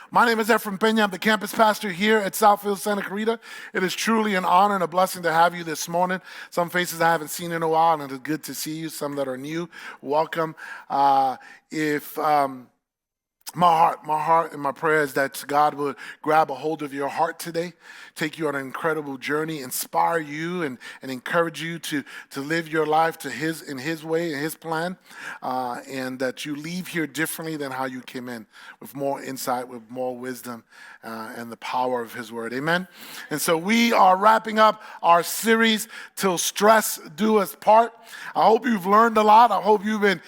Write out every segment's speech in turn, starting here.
My name is Efrain Peña. I'm the campus pastor here at Southfield Santa Clarita. It is truly an honor and a blessing to have you this morning. Some faces I haven't seen in a while, and it's good to see you. Some that are new, welcome. If My heart and my prayer is that God will grab a hold of your heart today, take you on an incredible journey, inspire you and encourage you to live your life in His way, in His plan, and that you leave here differently than how you came in, with more insight, with more wisdom, and the power of His word. Amen? And so we are wrapping up our series, Till Stress Do US part. I hope you've learned a lot. I hope you've been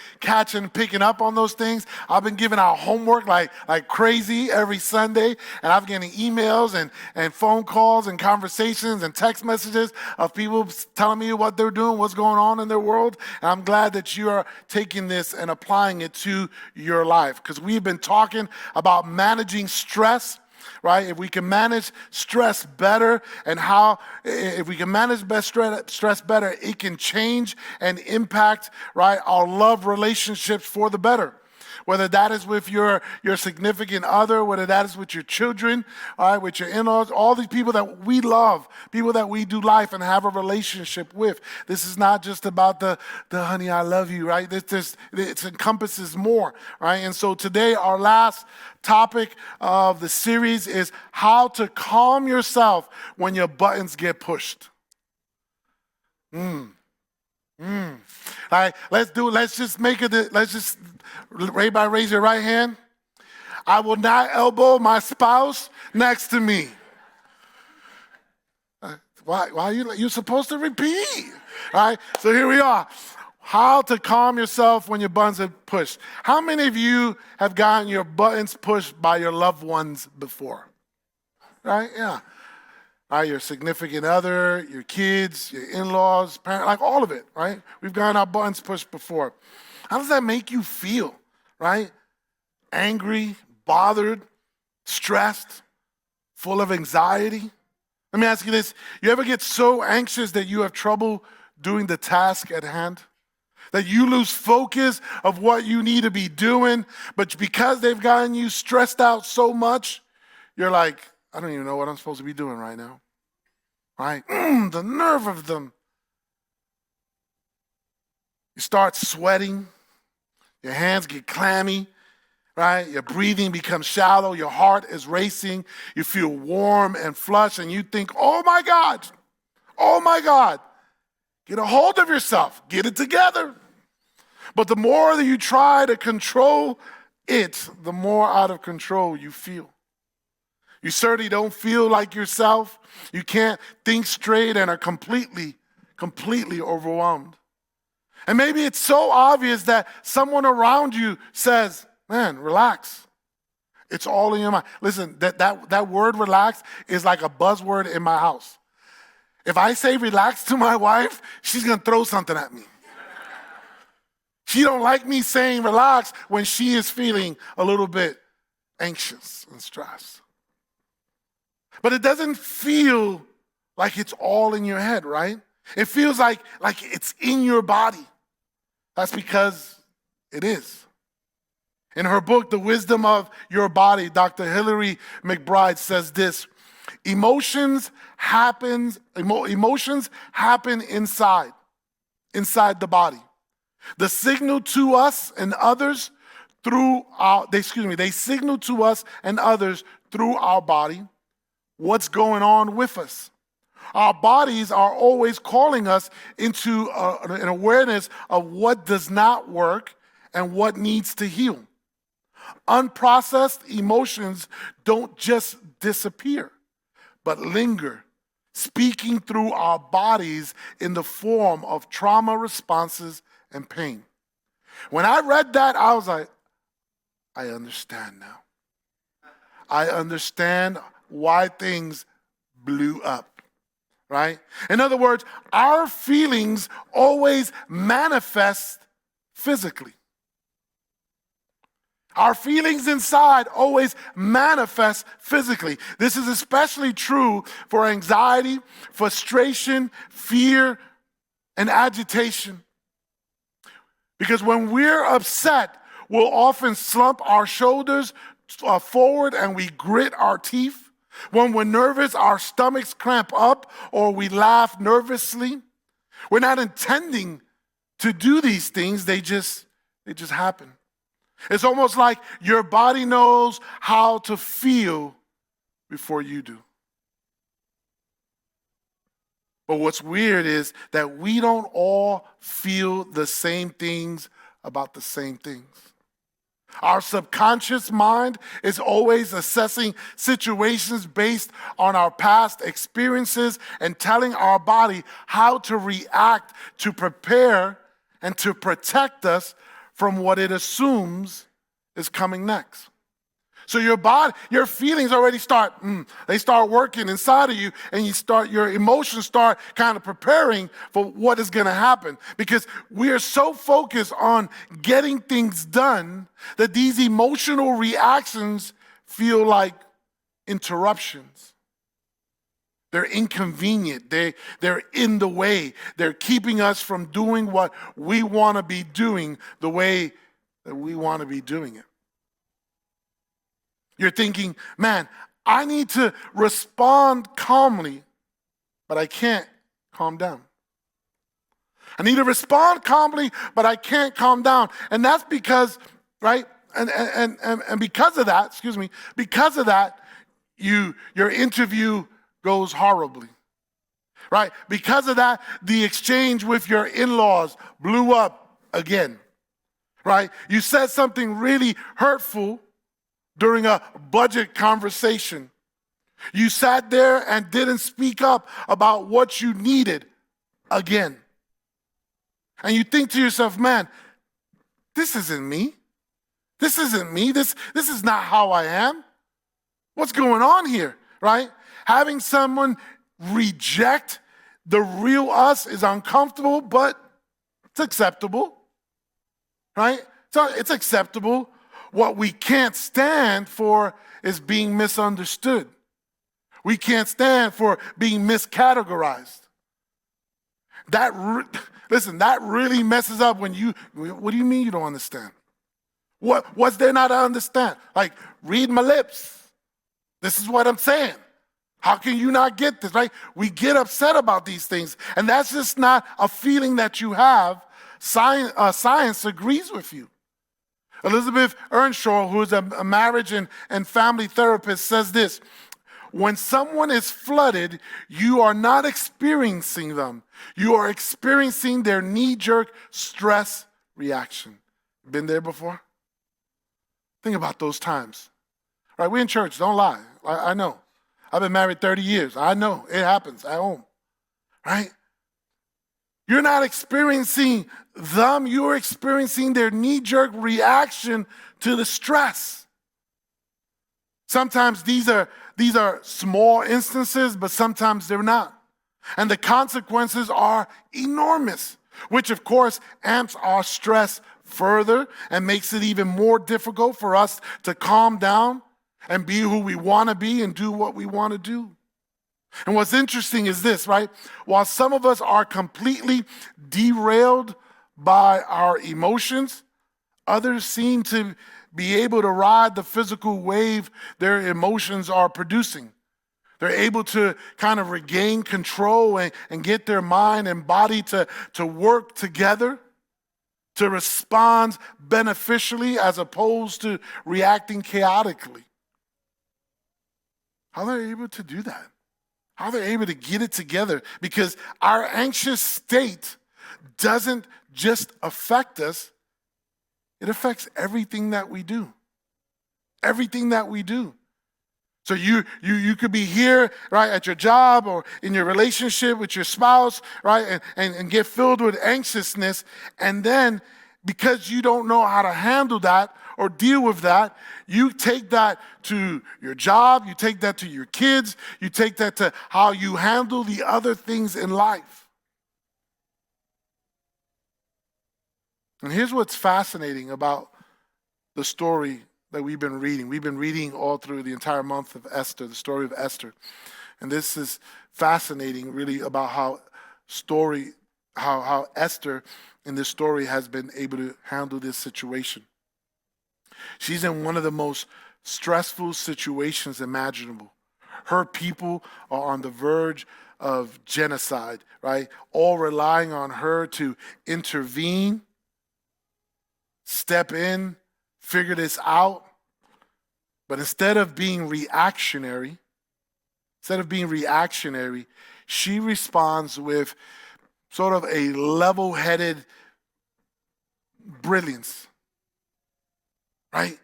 picking up on those things. I've been giving out homework like crazy every Sunday, and I've been getting emails and phone calls and conversations and text messages of people telling me what they're doing, what's going on in their world. And I'm glad that you are taking this and applying it to your life, because we've been talking about managing stress. Right? If we can manage stress better, and if we can manage stress better, it can change and impact, right, our love relationships for the better. Whether that is with your significant other, whether that is with your children, all right, with your in-laws, all these people that we love, people that we do life and have a relationship with. This is not just about the honey, I love you, right? It encompasses more, right? And so today, our last topic of the series is how to calm yourself when your buttons get pushed. All right, let's do it. Let's just make it. Let's just raise your right hand. I will not elbow my spouse next to me. Why are you're supposed to repeat? All right, so here we are. How to calm yourself when your buttons are pushed. How many of you have gotten your buttons pushed by your loved ones before? Right? Yeah. Your significant other, your kids, your in-laws, parents, like all of it, right? We've gotten our buttons pushed before. How does that make you feel, right? Angry, bothered, stressed, full of anxiety? Let me ask you this. You ever get so anxious that you have trouble doing the task at hand? That you lose focus of what you need to be doing, but because they've gotten you stressed out so much, you're like, I don't even know what I'm supposed to be doing right now, right? The nerve of them. You start sweating, your hands get clammy, right? Your breathing becomes shallow, your heart is racing, you feel warm and flushed, and you think, oh my God, get a hold of yourself, get it together. But the more that you try to control it, the more out of control you feel. You certainly don't feel like yourself. You can't think straight and are completely overwhelmed. And maybe it's so obvious that someone around you says, man, relax. It's all in your mind. Listen, that word relax is like a buzzword in my house. If I say relax to my wife, she's going to throw something at me. She don't like me saying relax when she is feeling a little bit anxious and stressed. But it doesn't feel like it's all in your head, right? It feels like it's in your body. That's because it is. In her book, The Wisdom of Your Body, Dr. Hilary McBride says this: emotions happen inside the body. They signal to us and others through our body what's going on with us. Our bodies are always calling us into an awareness of what does not work and what needs to heal. Unprocessed emotions don't just disappear, but linger, speaking through our bodies in the form of trauma responses and pain. When I read that, I was like, I understand now. I understand why things blew up, right? In other words, our feelings always manifest physically. Our feelings inside always manifest physically. This is especially true for anxiety, frustration, fear, and agitation. Because when we're upset, we'll often slump our shoulders forward and we grit our teeth. When we're nervous, our stomachs cramp up or we laugh nervously. We're not intending to do these things. They just happen. It's almost like your body knows how to feel before you do. But what's weird is that we don't all feel the same things about the same things. Our subconscious mind is always assessing situations based on our past experiences and telling our body how to react to prepare and to protect us from what it assumes is coming next. So your feelings already start working inside of you, and your emotions start kind of preparing for what is going to happen, because we are so focused on getting things done that these emotional reactions feel like interruptions. They're inconvenient. They're in the way. They're keeping us from doing what we want to be doing the way that we want to be doing it. You're thinking, man, I need to respond calmly, but I can't calm down. I need to respond calmly, but I can't calm down. And that's because, right, and because of that, your interview goes horribly. Right? Because of that, the exchange with your in-laws blew up again. Right? You said something really hurtful during a budget conversation. You sat there and didn't speak up about what you needed again. And you think to yourself, man, this isn't me. This isn't me. This is not how I am. What's going on here, right? Having someone reject the real us is uncomfortable, but it's acceptable, right? So it's acceptable. What we can't stand for is being misunderstood. We can't stand for being miscategorized. That really messes up when what do you mean you don't understand? What's there not to understand? Like, read my lips. This is what I'm saying. How can you not get this, right? We get upset about these things, and that's just not a feeling that you have. Science agrees with you. Elizabeth Earnshaw, who is a marriage and family therapist, says this: when someone is flooded, you are not experiencing them. You are experiencing their knee-jerk stress reaction. Been there before? Think about those times. Right, we're in church, don't lie. I know. I've been married 30 years. I know it happens at home. Right? You're not experiencing them, you're experiencing their knee-jerk reaction to the stress. Sometimes these are small instances, but sometimes they're not. And the consequences are enormous, which of course amps our stress further and makes it even more difficult for us to calm down and be who we want to be and do what we want to do. And what's interesting is this, right? While some of us are completely derailed by our emotions, others seem to be able to ride the physical wave their emotions are producing. They're able to kind of regain control and get their mind and body to work together, to respond beneficially as opposed to reacting chaotically. How are they able to do that? How are they able to get it together? Because our anxious state doesn't just affect us, it affects everything that we do. Everything that we do. So you could be here, right, at your job or in your relationship with your spouse, right, and get filled with anxiousness, and then because you don't know how to handle that or deal with that, you take that to your job, you take that to your kids, you take that to how you handle the other things in life. And here's what's fascinating about the story that we've been reading. We've been reading all through the entire month of Esther, the story of Esther. And this is fascinating, really, about how Esther in this story has been able to handle this situation. She's in one of the most stressful situations imaginable. Her people are on the verge of genocide, right? All relying on her to intervene, step in, figure this out. But instead of being reactionary, she responds with sort of a level-headed brilliance, right?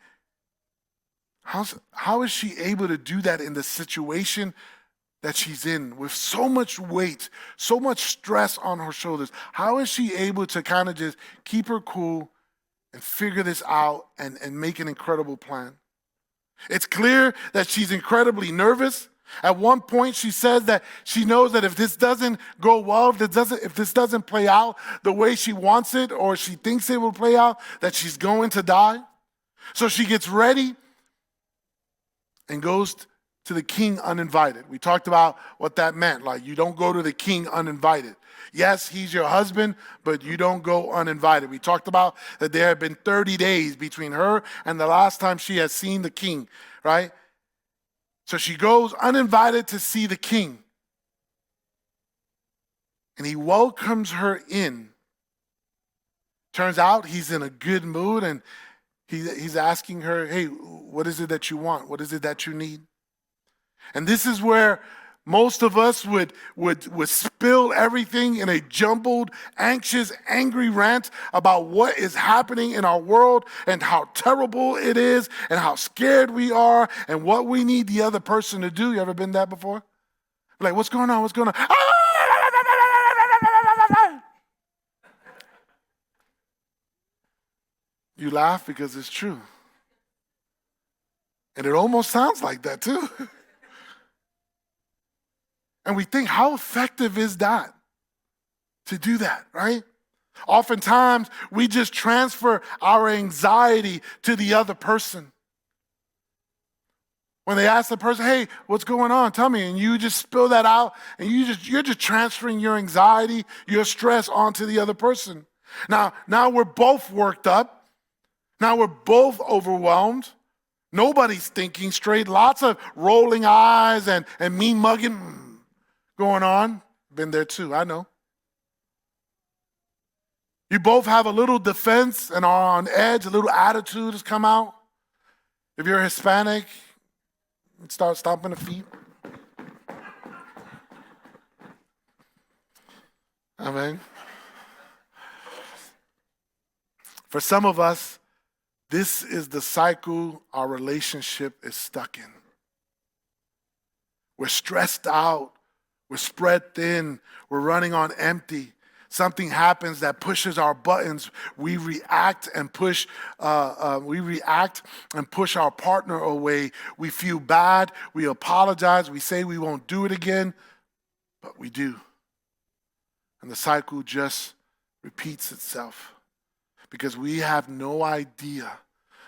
How is she able to do that in the situation that she's in with so much weight, so much stress on her shoulders? How is she able to kind of just keep her cool and figure this out and make an incredible plan? It's clear that she's incredibly nervous. At one point, she says that she knows that if this doesn't go well, if this doesn't play out the way she wants it or she thinks it will play out, that she's going to die. So she gets ready and goes to the king uninvited. We talked about what that meant. Like, you don't go to the king uninvited. Yes, he's your husband, but you don't go uninvited. We talked about that there had been 30 days between her and the last time she had seen the king, right? So she goes uninvited to see the king. And he welcomes her in. Turns out he's in a good mood, and he's asking her, hey, what is it that you want? What is it that you need? And this is where most of us would spill everything in a jumbled, anxious, angry rant about what is happening in our world and how terrible it is and how scared we are and what we need the other person to do. You ever been that before? Like, what's going on? What's going on? You laugh because it's true. And it almost sounds like that too. And we think, how effective is that to do that, right? Oftentimes, we just transfer our anxiety to the other person. When they ask the person, hey, what's going on? Tell me. And you just spill that out, and you're just transferring your anxiety, your stress onto the other person. Now we're both worked up. Now we're both overwhelmed. Nobody's thinking straight. Lots of rolling eyes and mean mugging going on. Been there too, I know. You both have a little defense and are on edge, a little attitude has come out. If you're Hispanic, start stomping the feet. Amen. For some of us, this is the cycle our relationship is stuck in. We're stressed out. We're spread thin. We're running on empty. Something happens that pushes our buttons. We react and push. Our partner away. We feel bad. We apologize. We say we won't do it again, but we do. And the cycle just repeats itself because we have no idea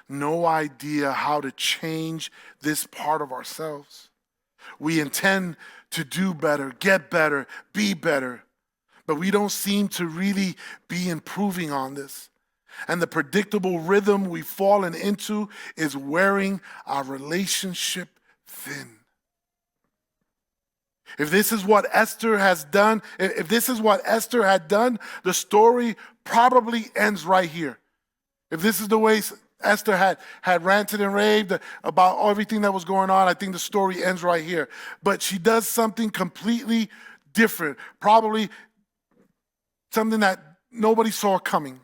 how to change this part of ourselves. We intend to do better, get better, be better, but we don't seem to really be improving on this. And the predictable rhythm we've fallen into is wearing our relationship thin. If this is what Esther has done, if this is what Esther had done, the story probably ends right here. If this is the way Esther had ranted and raved about everything that was going on, I think the story ends right here. But she does something completely different, probably something that nobody saw coming.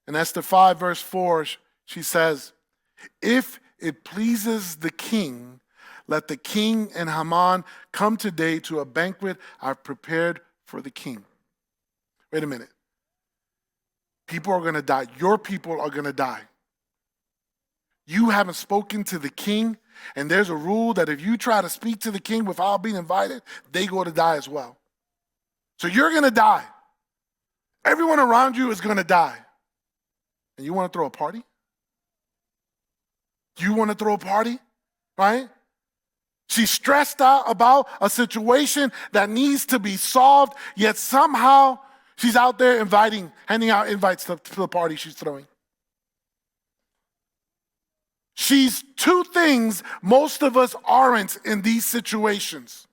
In Esther 5, verse 4, she says, if it pleases the king, let the king and Haman come today to a banquet I've prepared for the king. Wait a minute. People are going to die. Your people are going to die. You haven't spoken to the king, and there's a rule that if you try to speak to the king without being invited, they go to die as well. So you're going to die. Everyone around you is going to die. And you want to throw a party? You want to throw a party, right? She's stressed out about a situation that needs to be solved, yet somehow she's out there handing out invites to the party she's throwing. She's two things most of us aren't in these situations.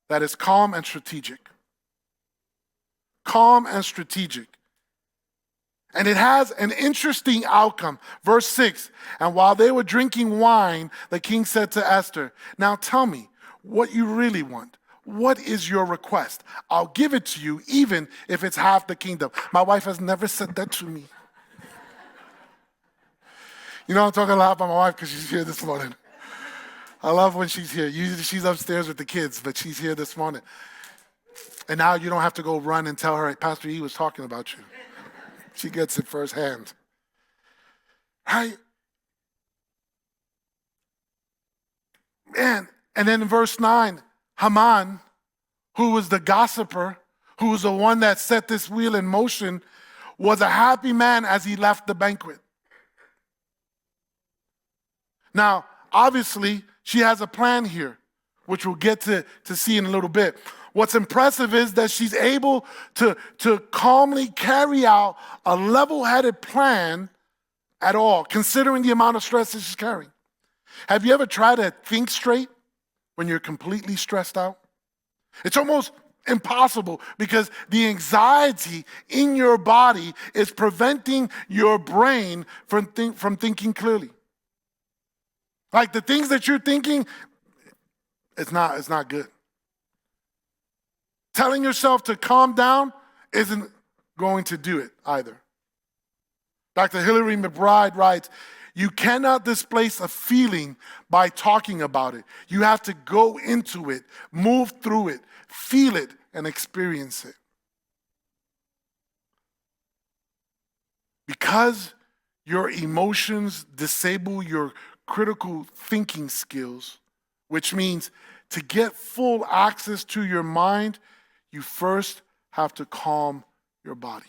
That is calm and strategic. Calm and strategic. And it has an interesting outcome. Verse 6, and while they were drinking wine, the king said to Esther, now tell me what you really want. What is your request? I'll give it to you even if it's half the kingdom. My wife has never said that to me. You know, I'm talking a lot about my wife because she's here this morning. I love when she's here. Usually she's upstairs with the kids, but she's here this morning. And now you don't have to go run and tell her, Pastor E was talking about you. She gets it firsthand. Right? Man, and then in verse 9, Haman, who was the gossiper, who was the one that set this wheel in motion, was a happy man as he left the banquet. Now, obviously, she has a plan here, which we'll get to see in a little bit. What's impressive is that she's able to calmly carry out a level-headed plan at all, considering the amount of stress that she's carrying. Have you ever tried to think straight when you're completely stressed out? It's almost impossible because the anxiety in your body is preventing your brain from thinking clearly. Like the things that you're thinking, it's not good. Telling yourself to calm down isn't going to do it either. Dr. Hillary McBride writes, you cannot displace a feeling by talking about it. You have to go into it, move through it, feel it, and experience it. Because your emotions disable your critical thinking skills, which means to get full access to your mind, you first have to calm your body.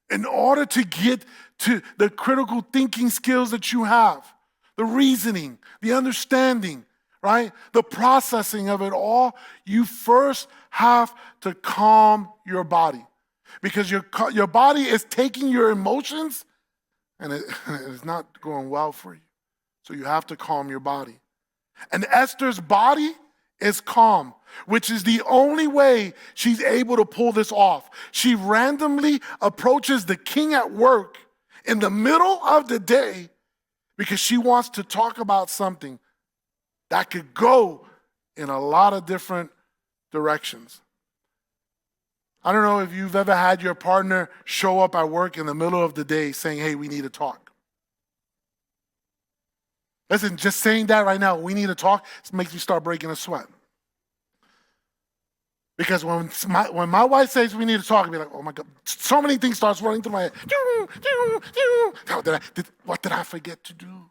In order to get to the critical thinking skills that you have, the reasoning, the understanding, right? The processing of it all, you first have to calm your body. Because your body is taking your emotions and it's not going well for you. So you have to calm your body. And Esther's body is calm, which is the only way she's able to pull this off. She randomly approaches the king at work in the middle of the day because she wants to talk about something that could go in a lot of different directions. I don't know if you've ever had your partner show up at work in the middle of the day saying, hey, we need to talk. Listen, just saying that right now, we need to talk, makes me start breaking a sweat. Because when my wife says we need to talk, I'll be like, oh my God, so many things starts running through my head. What did I forget to do?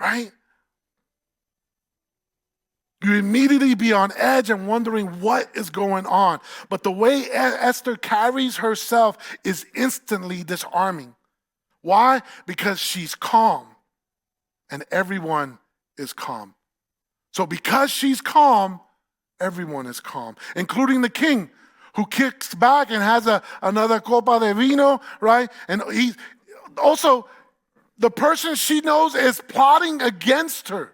Right? You immediately be on edge and wondering what is going on. But the way Esther carries herself is instantly disarming. Why? Because she's calm and everyone is calm. So because she's calm, everyone is calm, including the king, who kicks back and has another copa de vino, right? And he also, the person she knows is plotting against her,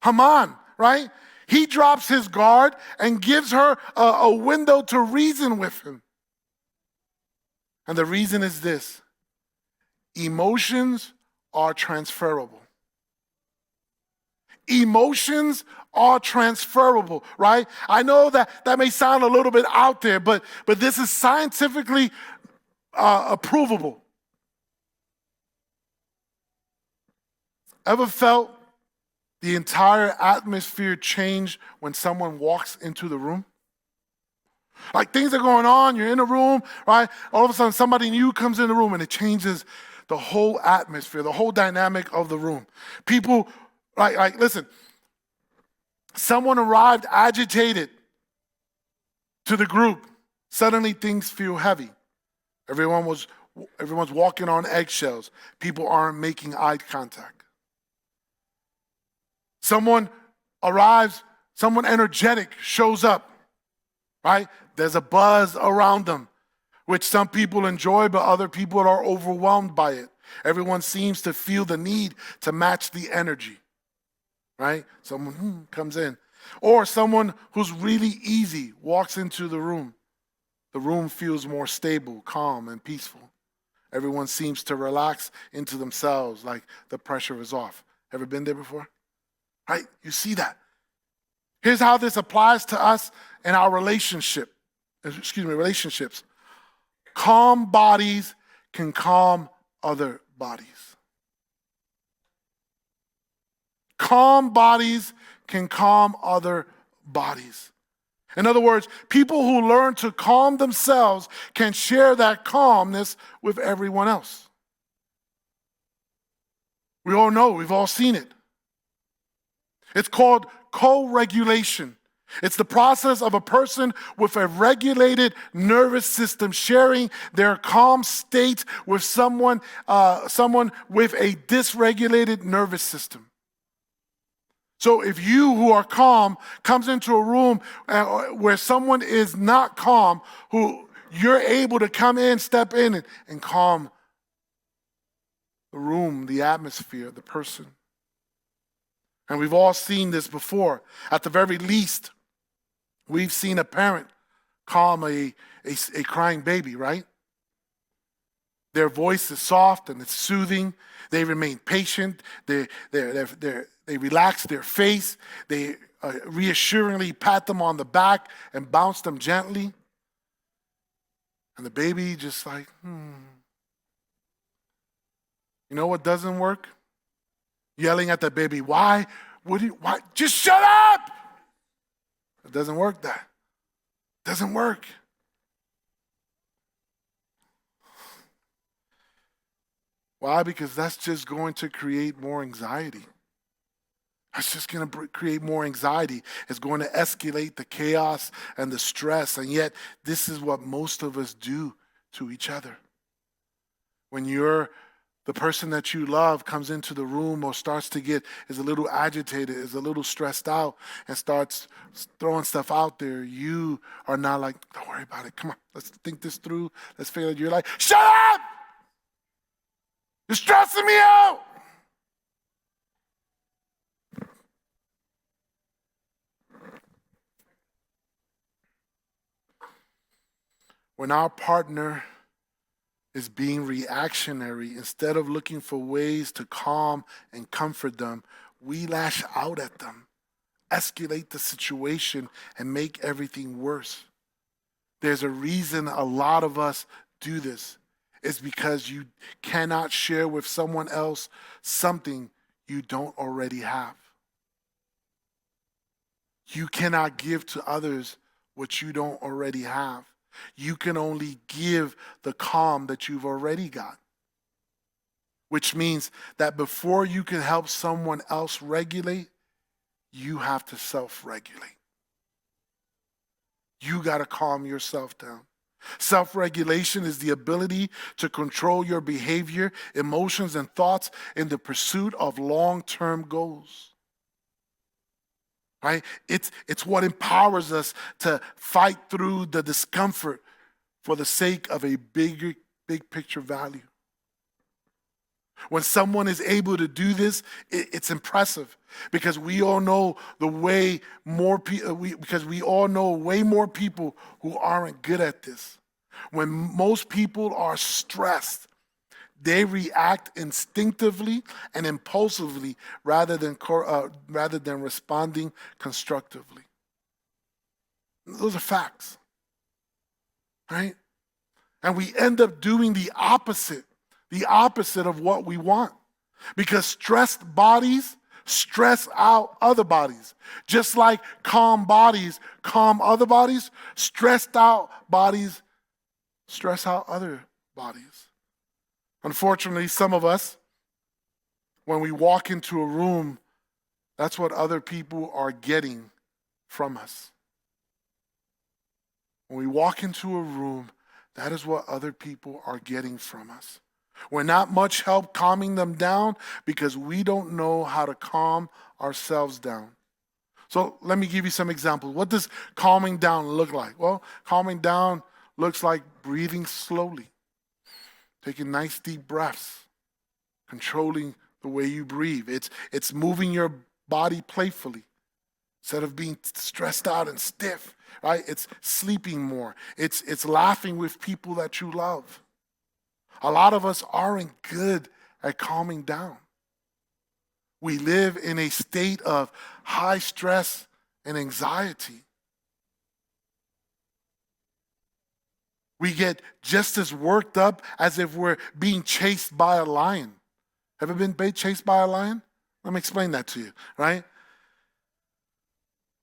Haman, right? He drops his guard and gives her a window to reason with him. And the reason is this: emotions are transferable. Emotions are transferable, right? I know that may sound a little bit out there, but this is scientifically provable. Ever felt the entire atmosphere change when someone walks into the room? Like things are going on, you're in a room, right? All of a sudden somebody new comes in the room and it changes the whole atmosphere, the whole dynamic of the room. People, like listen, someone arrived agitated to the group. Suddenly things feel heavy. Everyone's walking on eggshells. People aren't making eye contact. Someone arrives, someone energetic shows up, right? There's a buzz around them, which some people enjoy, but other people are overwhelmed by it. Everyone seems to feel the need to match the energy, right? Someone comes in. Or someone who's really easy walks into the room. The room feels more stable, calm, and peaceful. Everyone seems to relax into themselves like the pressure is off. Ever been there before? Right? You see that. Here's how this applies to us in our relationships. Calm bodies can calm other bodies. Calm bodies can calm other bodies. In other words, people who learn to calm themselves can share that calmness with everyone else. We all know, we've all seen it. It's called co-regulation. It's the process of a person with a regulated nervous system sharing their calm state with someone with a dysregulated nervous system. So if you who are calm comes into a room where someone is not calm, who you're able to come in, step in and calm the room, the atmosphere, the person. And we've all seen this before. At the very least, we've seen a parent calm a crying baby, right? Their voice is soft and it's soothing. They remain patient. They relax their face. They reassuringly pat them on the back and bounce them gently. And the baby just like, You know what doesn't work? Yelling at the baby, why? Just shut up! It doesn't work that. It doesn't work. Why? Because that's just going to create more anxiety. That's just going to create more anxiety. It's going to escalate the chaos and the stress. And yet, this is what most of us do to each other. When the person that you love comes into the room or is a little agitated, is a little stressed out, and starts throwing stuff out there, you are not like, don't worry about it. Come on, let's think this through. Let's figure it. You're like, shut up! You're stressing me out! When our partner is being reactionary, instead of looking for ways to calm and comfort them, we lash out at them, escalate the situation, and make everything worse. There's a reason a lot of us do this. It's because you cannot share with someone else something you don't already have. You cannot give to others what you don't already have. You can only give the calm that you've already got. Which means that before you can help someone else regulate, you have to self-regulate. You got to calm yourself down. Self-regulation is the ability to control your behavior, emotions, and thoughts in the pursuit of long-term goals. Right? It's what empowers us to fight through the discomfort for the sake of a big picture value. When someone is able to do this, it's impressive because we all know way more people who aren't good at this. When most people are stressed, they react instinctively and impulsively rather than responding constructively. Those are facts, right? And we end up doing the opposite of what we want. Because stressed bodies stress out other bodies. Just like calm bodies calm other bodies, stressed out bodies stress out other bodies. Unfortunately, some of us, when we walk into a room, that's what other people are getting from us. When we walk into a room, that is what other people are getting from us. We're not much help calming them down because we don't know how to calm ourselves down. So let me give you some examples. What does calming down look like? Well, calming down looks like breathing slowly, taking nice deep breaths, controlling the way you breathe. It's moving your body playfully instead of being stressed out and stiff, right? It's sleeping more. It's laughing with people that you love. A lot of us aren't good at calming down. We live in a state of high stress and anxiety. We get just as worked up as if we're being chased by a lion. Ever been chased by a lion? Let me explain that to you, right?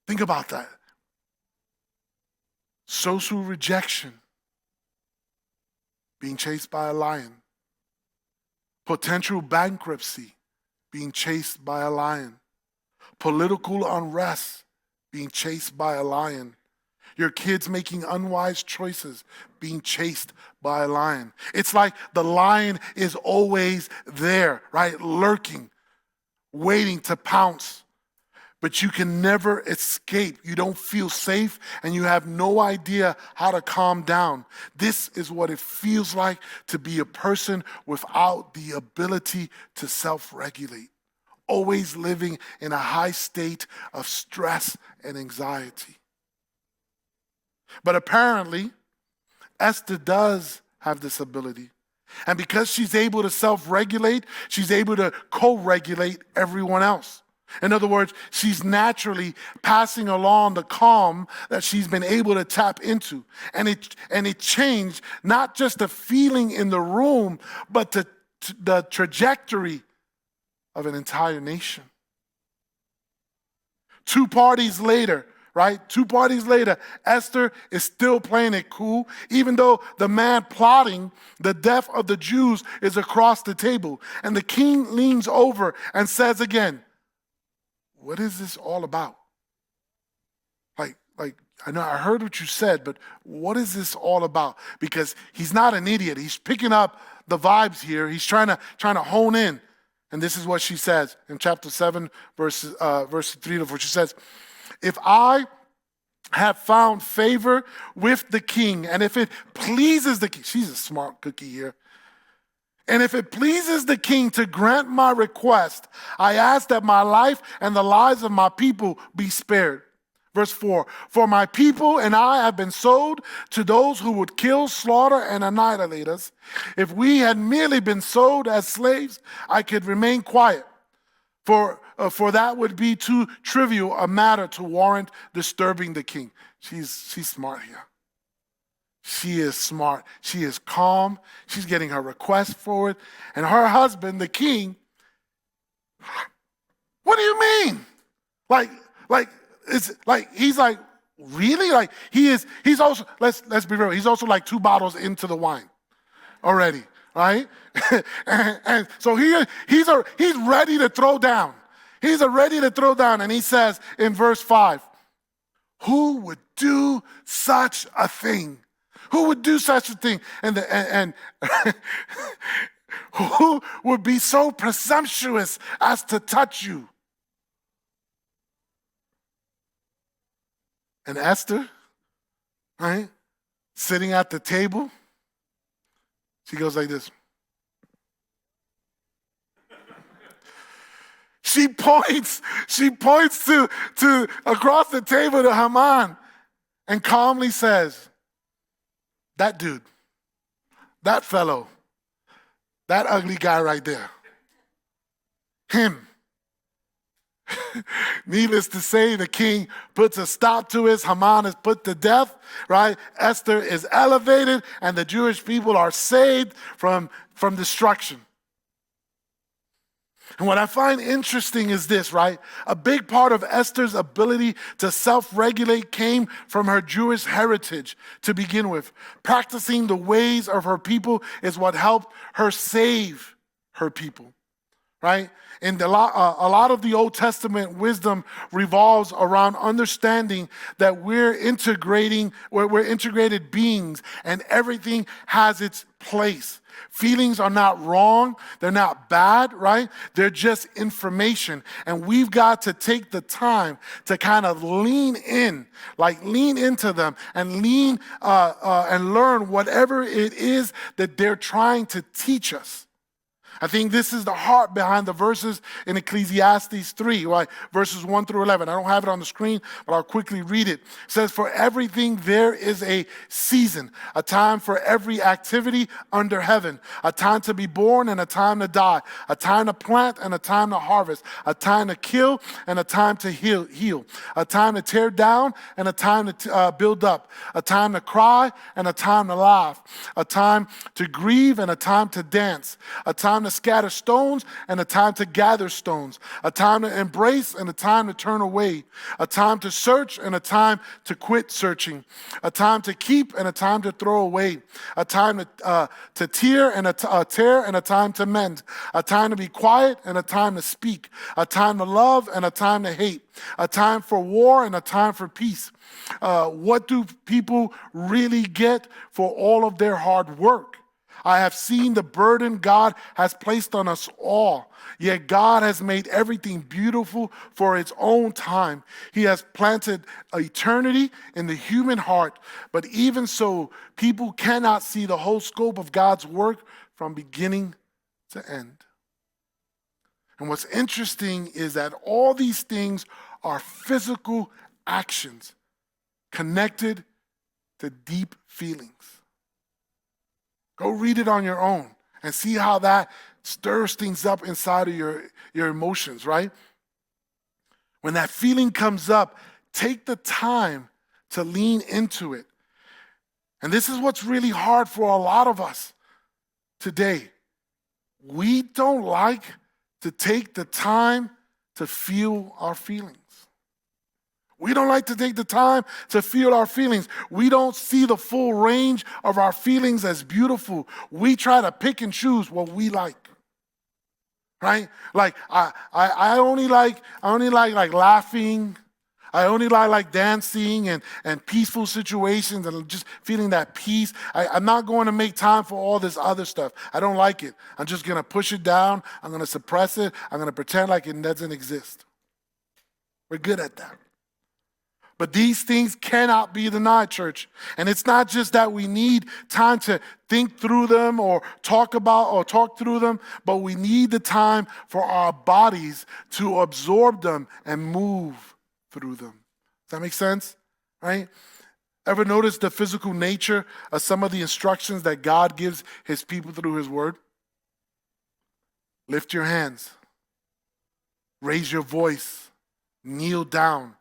Think about that. Social rejection, being chased by a lion. Potential bankruptcy, being chased by a lion. Political unrest, being chased by a lion. Your kids making unwise choices, being chased by a lion. It's like the lion is always there, right? Lurking, waiting to pounce. But you can never escape. You don't feel safe and you have no idea how to calm down. This is what it feels like to be a person without the ability to self-regulate. Always living in a high state of stress and anxiety. But apparently, Esther does have this ability. And because she's able to self-regulate, she's able to co-regulate everyone else. In other words, she's naturally passing along the calm that she's been able to tap into. And it changed not just the feeling in the room, but the trajectory of an entire nation. Two parties later, Esther is still playing it cool, even though the man plotting the death of the Jews is across the table. And the king leans over and says again, what is this all about? Like, I know I heard what you said, but what is this all about? Because he's not an idiot. He's picking up the vibes here. He's trying to hone in. And this is what she says in chapter 7, verse 3 to 4. She says, if I have found favor with the king, and if it pleases the king, she's a smart cookie here. And if it pleases the king to grant my request, I ask that my life and the lives of my people be spared. Verse 4, for my people and I have been sold to those who would kill, slaughter, and annihilate us. If we had merely been sold as slaves, I could remain quiet. For that would be too trivial a matter to warrant disturbing the king. She's smart here. She is smart. She is calm. She's getting her request forward. And her husband, the king, what do you mean? It's like he's like, really? Like he's also, let's be real, he's also like 2 bottles into the wine already, right? and so he's ready to throw down. He's ready to throw down. And he says in verse 5, who would do such a thing? Who would do such a thing? And who would be so presumptuous as to touch you? And Esther, right, sitting at the table, she goes like this. She points to across the table to Haman and calmly says, that dude, that fellow, that ugly guy right there, him. Needless to say, the king puts a stop to it. Haman is put to death, right? Esther is elevated, and the Jewish people are saved from destruction. And what I find interesting is this, right? A big part of Esther's ability to self-regulate came from her Jewish heritage to begin with. Practicing the ways of her people is what helped her save her people, right? And a lot of the Old Testament wisdom revolves around understanding that we're integrated beings and everything has its place. Feelings are not wrong. They're not bad, right? They're just information. And we've got to take the time to kind of lean into them and and learn whatever it is that they're trying to teach us. I think this is the heart behind the verses in Ecclesiastes 3, right? Verses 1 through 11. I don't have it on the screen, but I'll quickly read it. It says, for everything there is a season, a time for every activity under heaven, a time to be born and a time to die, a time to plant and a time to harvest, a time to kill and a time to heal, a time to tear down and a time to build up, a time to cry and a time to laugh, a time to grieve and a time to dance, a time to scatter stones and a time to gather stones, a time to embrace and a time to turn away, a time to search and a time to quit searching, a time to keep and a time to throw away, a time to tear and a time to mend, a time to be quiet and a time to speak, a time to love and a time to hate, a time for war and a time for peace. What do people really get for all of their hard work? I have seen the burden God has placed on us all. Yet God has made everything beautiful for its own time. He has planted eternity in the human heart. But even so, people cannot see the whole scope of God's work from beginning to end. And what's interesting is that all these things are physical actions connected to deep feelings. Go read it on your own and see how that stirs things up inside of your emotions, right? When that feeling comes up, take the time to lean into it. And this is what's really hard for a lot of us today. We don't like to take the time to feel our feelings. We don't like to take the time to feel our feelings. We don't see the full range of our feelings as beautiful. We try to pick and choose what we like, right? Like I only like laughing. I only like dancing and peaceful situations and just feeling that peace. I'm not going to make time for all this other stuff. I don't like it. I'm just going to push it down. I'm going to suppress it. I'm going to pretend like it doesn't exist. We're good at that. But these things cannot be denied, church. And it's not just that we need time to think through them or talk through them, but we need the time for our bodies to absorb them and move through them. Does that make sense? Right? Ever notice the physical nature of some of the instructions that God gives his people through his word? Lift your hands. Raise your voice. Kneel down.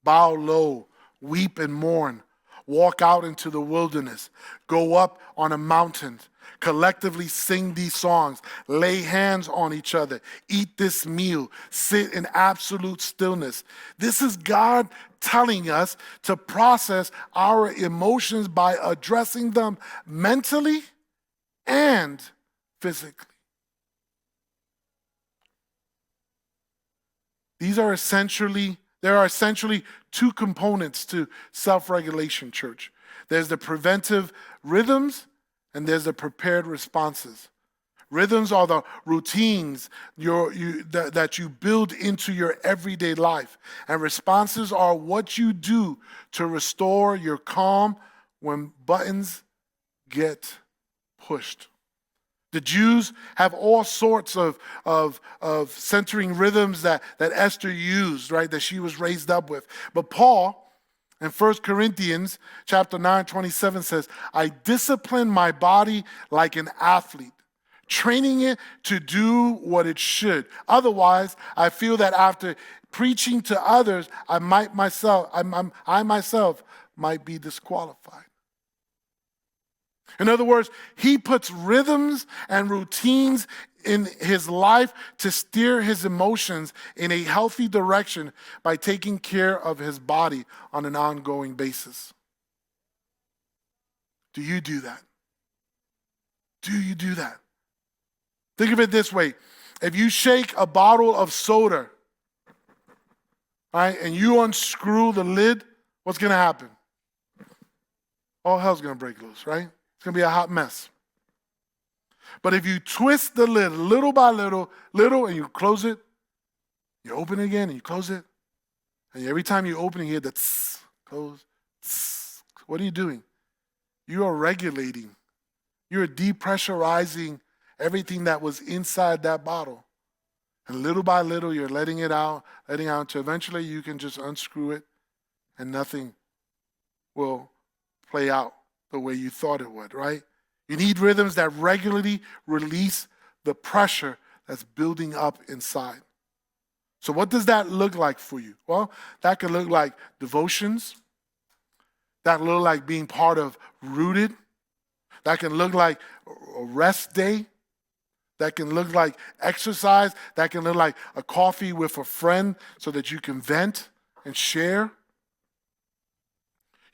Bow low, weep and mourn, walk out into the wilderness, go up on a mountain, collectively sing these songs, lay hands on each other, eat this meal, sit in absolute stillness. This is God telling us to process our emotions by addressing them mentally and physically. There are essentially two components to self-regulation, church. There's the preventive rhythms and there's the prepared responses. Rhythms are the routines that you build into your everyday life. And responses are what you do to restore your calm when buttons get pushed. The Jews have all sorts of centering rhythms that Esther used, right, that she was raised up with. But Paul, in 1 Corinthians chapter 9:27 says, I discipline my body like an athlete, training it to do what it should. Otherwise, I feel that after preaching to others, I myself might be disqualified. In other words, he puts rhythms and routines in his life to steer his emotions in a healthy direction by taking care of his body on an ongoing basis. Do you do that? Do you do that? Think of it this way. If you shake a bottle of soda, right, and you unscrew the lid, what's going to happen? All hell's going to break loose, right? It's going to be a hot mess. But if you twist the lid little by little, and you close it, you open it again and you close it, and every time you open it, you hear the tss, close, tss. What are you doing? You are regulating. You're depressurizing everything that was inside that bottle. And little by little, you're letting out until eventually you can just unscrew it and nothing will play out the way you thought it would, right? You need rhythms that regularly release the pressure that's building up inside. So what does that look like for you? Well, that could look like devotions. That can look like being part of Rooted. That can look like a rest day. That can look like exercise. That can look like a coffee with a friend so that you can vent and share.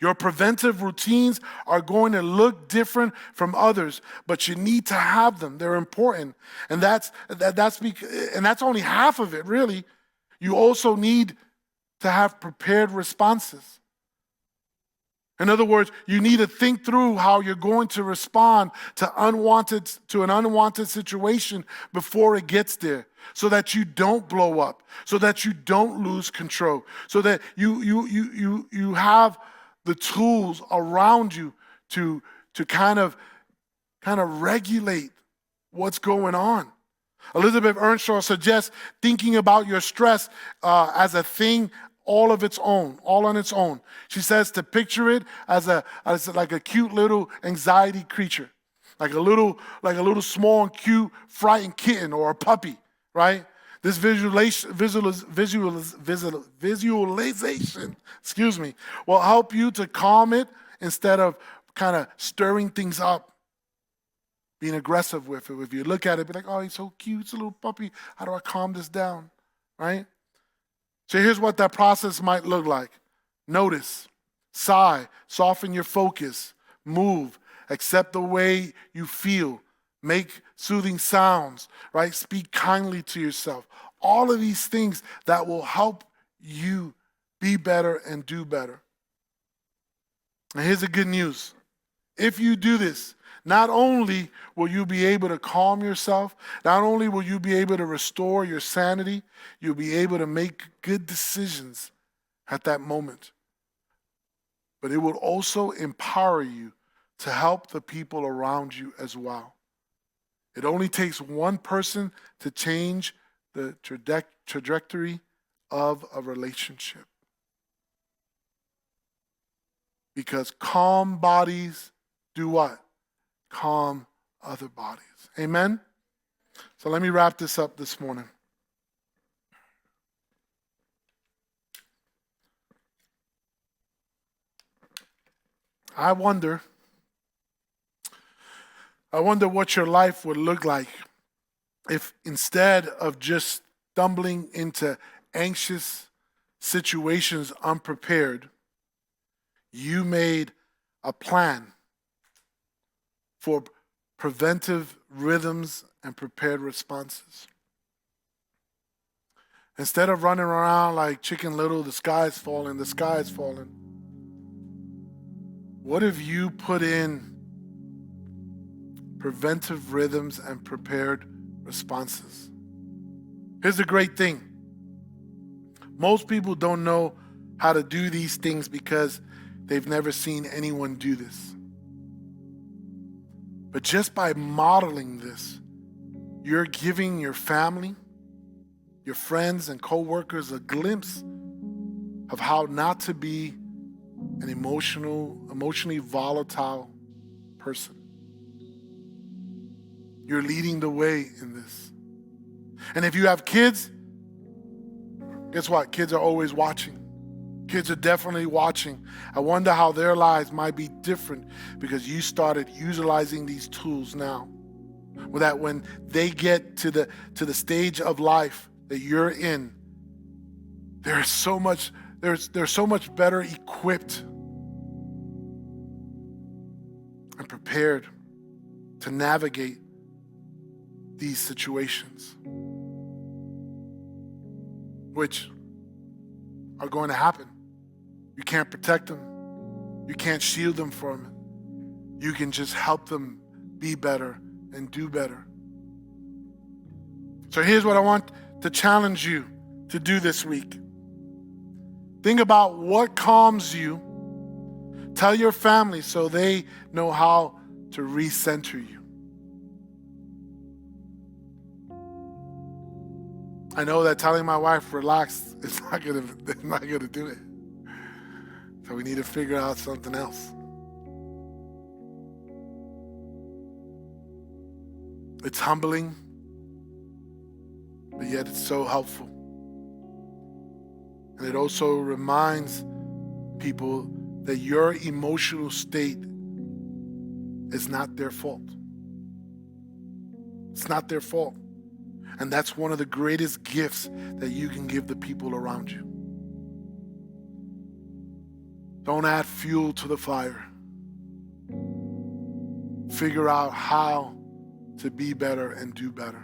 Your preventive routines are going to look different from others, but you need to have them. They're important. And that's only half of it, really. You also need to have prepared responses. In other words, you need to think through how you're going to respond to an unwanted situation before it gets there, so that you don't blow up, so that you don't lose control, so that you have the tools around you to kind of regulate what's going on. Elizabeth Earnshaw suggests thinking about your stress as a thing all on its own. She says to picture it as like a cute little anxiety creature, like a little small and cute frightened kitten or a puppy, right? This visualization, will help you to calm it instead of kind of stirring things up, being aggressive with it. If you look at it, be like, oh, he's so cute, it's a little puppy. How do I calm this down, right? So here's what that process might look like. Notice, sigh, soften your focus, move, accept the way you feel, make soothing sounds, right? Speak kindly to yourself. All of these things that will help you be better and do better. And here's the good news. If you do this, not only will you be able to calm yourself, not only will you be able to restore your sanity, you'll be able to make good decisions at that moment. But it will also empower you to help the people around you as well. It only takes one person to change the trajectory of a relationship. Because calm bodies do what? Calm other bodies. Amen? So let me wrap this up this morning. I wonder what your life would look like if instead of just stumbling into anxious situations unprepared, you made a plan for preventive rhythms and prepared responses. Instead of running around like Chicken Little, the sky is falling, what if you put in preventive rhythms and prepared responses? Here's the great thing. Most people don't know how to do these things because they've never seen anyone do this. But just by modeling this, you're giving your family, your friends and coworkers a glimpse of how not to be an emotionally volatile person. You're leading the way in this. And if you have kids, guess what? Kids are always watching. Kids are definitely watching. I wonder how their lives might be different because you started utilizing these tools now. That when they get to the stage of life that you're in, they're so much better equipped and prepared to navigate these situations, which are going to happen. You can't protect them. You can't shield them from it. You can just help them be better and do better. So here's what I want to challenge you to do this week. Think about what calms you. Tell your family so they know how to recenter you. I know that telling my wife relax is not gonna do it. So we need to figure out something else. It's humbling, but yet it's so helpful. And it also reminds people that your emotional state is not their fault. It's not their fault. And that's one of the greatest gifts that you can give the people around you. Don't add fuel to the fire. Figure out how to be better and do better.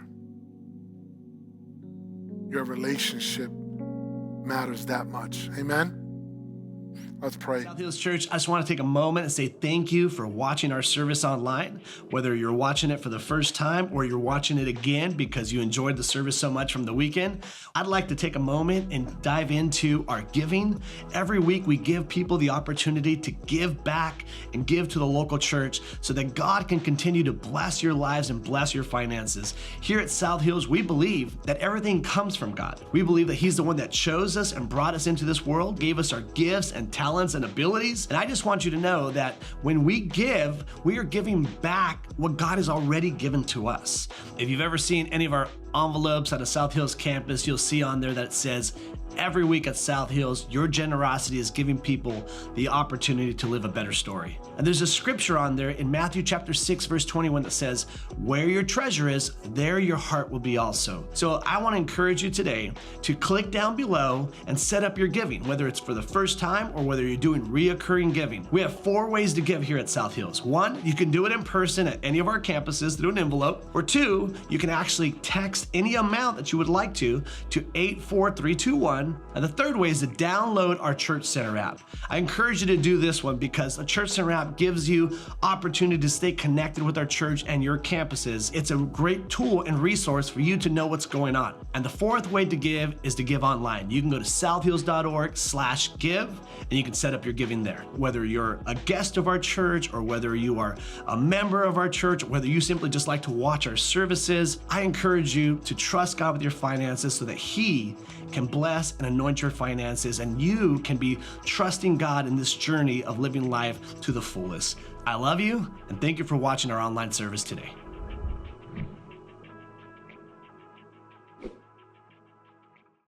Your relationship matters that much. Amen? Let's pray. South Hills Church, I just want to take a moment and say thank you for watching our service online. Whether you're watching it for the first time or you're watching it again because you enjoyed the service so much from the weekend, I'd like to take a moment and dive into our giving. Every week we give people the opportunity to give back and give to the local church so that God can continue to bless your lives and bless your finances. Here at South Hills, we believe that everything comes from God. We believe that He's the one that chose us and brought us into this world, gave us our gifts and talents and abilities. And I just want you to know that when we give, we are giving back what God has already given to us. If you've ever seen any of our envelopes at a South Hills campus, you'll see on there that it says, every week at South Hills, your generosity is giving people the opportunity to live a better story. And there's a scripture on there in Matthew chapter 6, verse 21 that says, where your treasure is, there your heart will be also. So I want to encourage you today to click down below and set up your giving, whether it's for the first time or whether you're doing reoccurring giving. We have 4 ways to give here at South Hills. 1, you can do it in person at any of our campuses through an envelope. Or 2, you can actually text any amount that you would like to 84321. And the 3rd way is to download our Church Center app. I encourage you to do this one because the Church Center app gives you opportunity to stay connected with our church and your campuses. It's a great tool and resource for you to know what's going on. And the 4th way to give is to give online. You can go to southhills.org/give and you can set up your giving there. Whether you're a guest of our church or whether you are a member of our church, or whether you simply just like to watch our services, I encourage you to trust God with your finances so that He can bless and anoint your finances and you can be trusting God in this journey of living life to the fullest. I love you and thank you for watching our online service today.